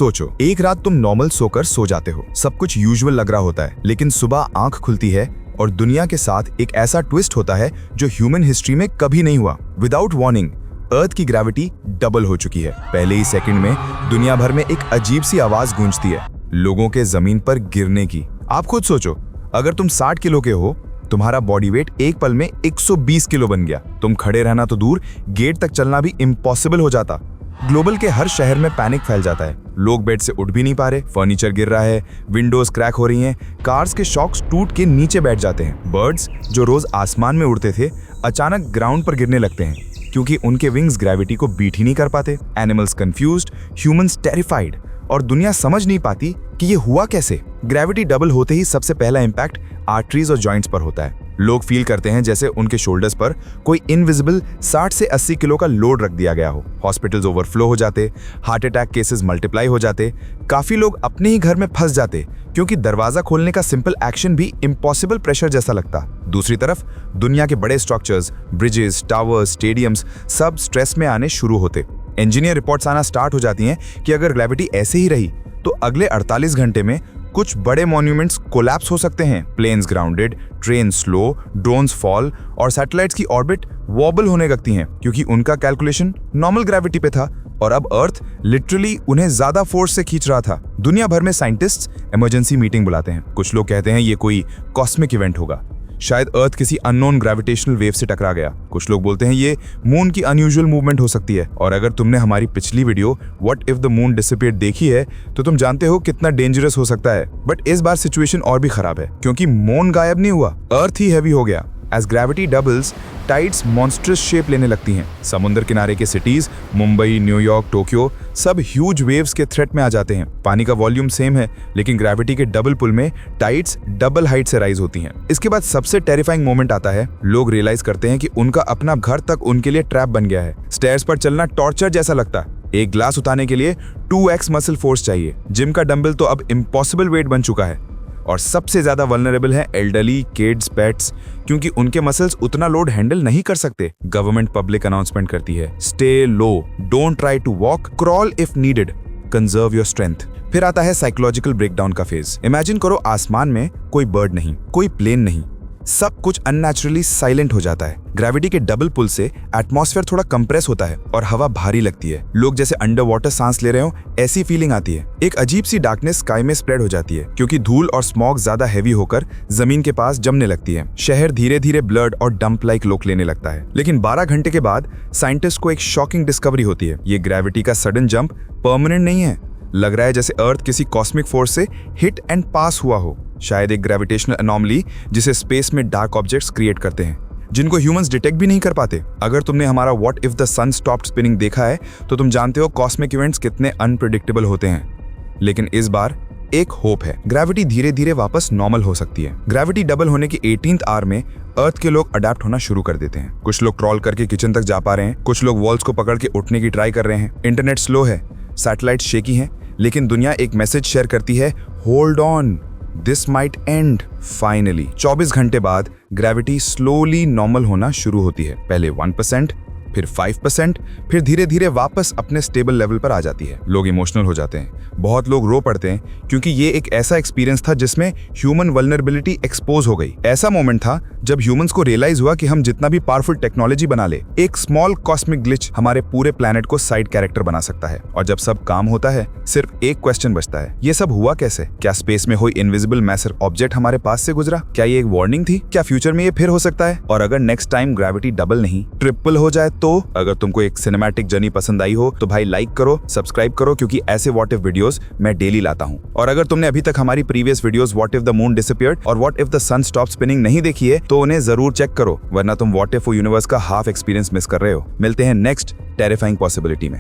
सोचो, एक रात तुम नॉर्मल सोकर सो जाते हो, सब कुछ यूजुअल लग रहा होता है, लेकिन सुबह आंख खुलती है और दुनिया के साथ एक ऐसा ट्विस्ट होता है जो ह्यूमन हिस्ट्री में कभी नहीं हुआ। विदाउट वार्निंग अर्थ की ग्रेविटी डबल हो चुकी है। पहले ही सेकंड में दुनिया भर में एक अजीब सी आवाज गूंजती है, लोगों के जमीन पर गिरने की। आप खुद सोचो, अगर तुम 60 किलो के हो, तुम्हारा बॉडी वेट एक पल में 120 किलो बन गया। तुम खड़े रहना तो दूर, गेट तक चलना भी इम्पॉसिबल हो जाता। ग्लोबल के हर शहर में पैनिक फैल जाता है। लोग बेड से उठ भी नहीं पा रहे, फर्नीचर गिर रहा है, विंडोज क्रैक हो रही हैं, कार्स के शॉक्स टूट के नीचे बैठ जाते हैं। बर्ड्स जो रोज आसमान में उड़ते थे अचानक ग्राउंड पर गिरने लगते हैं क्योंकि उनके विंग्स ग्रेविटी को बीट ही नहीं कर पाते। एनिमल्स कंफ्यूज्ड, ह्यूमंस टेरिफाइड, और दुनिया समझ नहीं पाती कि ये हुआ कैसे। ग्रेविटी डबल होते ही सबसे पहला इंपैक्ट आर्टरीज और जॉइंट्स पर होता है। लोग फील करते हैं जैसे उनके शोल्डर्स पर कोई इनविजिबल 60 से 80 किलो का लोड रख दिया गया हो। हॉस्पिटल्स ओवरफ्लो हो जाते, हार्ट अटैक केसेस मल्टीप्लाई हो जाते, काफी लोग अपने ही घर में फंस जाते क्योंकि दरवाजा खोलने का सिंपल एक्शन भी इम्पॉसिबल प्रेशर जैसा लगता। दूसरी तरफ दुनिया के बड़े स्ट्रक्चर्स, ब्रिजेस, टावर्स, स्टेडियम्स सब स्ट्रेस में आने शुरू होते। इंजीनियर रिपोर्ट्स आना स्टार्ट हो जाती हैं कि अगर ग्रेविटी ऐसे ही रही तो अगले 48 घंटे में कुछ बड़े मॉन्यूमेंट्स कोलैप्स हो सकते हैं। Planes grounded, train slow, drones fall और सैटेलाइट्स की ऑर्बिट वॉबल होने लगती हैं क्योंकि उनका कैलकुलेशन नॉर्मल ग्रेविटी पे था और अब अर्थ लिटरली उन्हें ज्यादा फोर्स से खींच रहा था। दुनिया भर में साइंटिस्ट्स इमरजेंसी मीटिंग बुलाते हैं। कुछ लोग कहते हैं ये कोई कॉस्मिक इवेंट होगा, शायद अर्थ किसी अननोन ग्रेविटेशनल वेव से टकरा गया। कुछ लोग बोलते हैं ये मून की अनयूजुअल मूवमेंट हो सकती है। और अगर तुमने हमारी पिछली video what if the moon disappeared देखी है तो तुम जानते हो कितना डेंजरस हो सकता है। बट इस बार सिचुएशन और भी खराब है क्योंकि मून गायब नहीं हुआ, अर्थ ही हैवी हो गया। As gravity doubles, tides monstrous shape लेने लगती हैं। समुद्र किनारे के सिटीज मुंबई, न्यूयॉर्क, टोक्यो सब ह्यूज वेव्स के थ्रेट में आ जाते हैं। पानी का वॉल्यूम सेम है लेकिन ग्रेविटी के डबल पुल में टाइड्स डबल हाइट से राइज होती हैं। इसके बाद सबसे टेरिफाइंग मोमेंट आता है। लोग रियलाइज करते हैं कि उनका अपना घर तक उनके लिए ट्रैप बन गया है। स्टेयर्स पर चलना टॉर्चर जैसा लगता है। एक ग्लास उठाने के लिए 2x मसल फोर्स चाहिए। जिम का डंबल तो अब इम्पॉसिबल वेट बन चुका है। और सबसे ज्यादा वल्नरेबल है एल्डरली, किड्स, पेट्स, क्योंकि उनके मसल्स उतना लोड हैंडल नहीं कर सकते। गवर्नमेंट पब्लिक अनाउंसमेंट करती है, stay low, don't try to walk, crawl if needed, conserve your strength. फिर आता है साइकोलॉजिकल ब्रेकडाउन का फेज। इमेजिन करो आसमान में कोई बर्ड नहीं, कोई प्लेन नहीं, सब कुछ अननेचुरली साइलेंट हो जाता है। ग्रेविटी के डबल पुल से एटमॉस्फेयर थोड़ा कंप्रेस होता है और हवा भारी लगती है। लोग जैसे अंडर वाटर सांस ले रहे हो ऐसी फीलिंग आती है। एक अजीब सी डार्कनेस स्काई में स्प्रेड हो जाती है क्योंकि धूल और स्मॉग ज्यादा हैवी होकर जमीन के पास जमने लगती है। शहर धीरे धीरे ब्लड और डंप लाइक लुक लेने लगता है। लेकिन 12 घंटे के बाद साइंटिस्ट को एक शॉकिंग डिस्कवरी होती है। ये ग्रेविटी का सडन जंप परमानेंट नहीं है। लग रहा है जैसे अर्थ किसी कॉस्मिक फोर्स से हिट एंड पास हुआ हो। शायद एक ग्रेविटेशनल अनोमली जिसे स्पेस में डार्क ऑब्जेक्ट्स क्रिएट करते हैं जिनको ह्यूमंस डिटेक्ट भी नहीं कर पाते। अगर तुमने हमारा what if the sun stopped spinning देखा है तो तुम जानते हो कॉस्मिक इवेंट्स कितने अनप्रेडिक्टेबल होते हैं। लेकिन इस बार एक होप है, ग्रेविटी धीरे धीरे वापस नॉर्मल हो सकती है। ग्रेविटी डबल होने की 18th आवर में अर्थ के लोग अडेप्ट होना शुरू कर देते हैं। कुछ लोग क्रॉल करके किचन तक जा पा रहे हैं, कुछ लोग वॉल्स को पकड़ के उठने की ट्राई कर रहे हैं। इंटरनेट स्लो है, सैटेलाइट शेकी हैं, लेकिन दुनिया एक मैसेज शेयर करती है, hold on, this might and finally. 24 घंटे बाद ग्रेविटी स्लोली नॉर्मल होना शुरू होती है। पहले 1%, फिर 5%, फिर धीरे धीरे वापस अपने स्टेबल लेवल पर आ जाती है। लोग इमोशनल हो जाते हैं, बहुत लोग रो पड़ते हैं क्योंकि ये एक ऐसा एक्सपीरियंस था जिसमें ह्यूमन वल्नरेबिलिटी एक्सपोज हो गई। ऐसा मोमेंट था जब ह्यूमंस को रियलाइज हुआ कि हम जितना भी पावरफुल टेक्नोलॉजी बना ले, एक स्मॉल कॉस्मिक ग्लिच हमारे पूरे प्लेनेट को साइड कैरेक्टर बना सकता है। और जब सब काम होता है सिर्फ एक क्वेश्चन बचता है, ये सब हुआ कैसे? क्या स्पेस में कोई इनविजिबल मैसिव ऑब्जेक्ट हमारे पास से गुजरा? क्या ये एक वार्निंग थी? क्या फ्यूचर में ये फिर हो सकता है? और अगर नेक्स्ट टाइम ग्रेविटी डबल नहीं ट्रिपल हो जाए तो? अगर तुमको एक सिनेमैटिक जर्नी पसंद आई हो तो भाई लाइक करो, सब्सक्राइब करो, क्योंकि ऐसे व्हाट इफ वीडियोस मैं डेली लाता हूं। और अगर तुमने अभी तक हमारी previous videos what if the moon disappeared और what if the sun stop spinning नहीं देखी है तो उन्हें जरूर चेक करो, वरना तुम व्हाट इफ यूनिवर्स का हाफ एक्सपीरियंस मिस कर रहे हो। मिलते हैं नेक्स्ट टेरिफाइंग पॉसिबिलिटी में।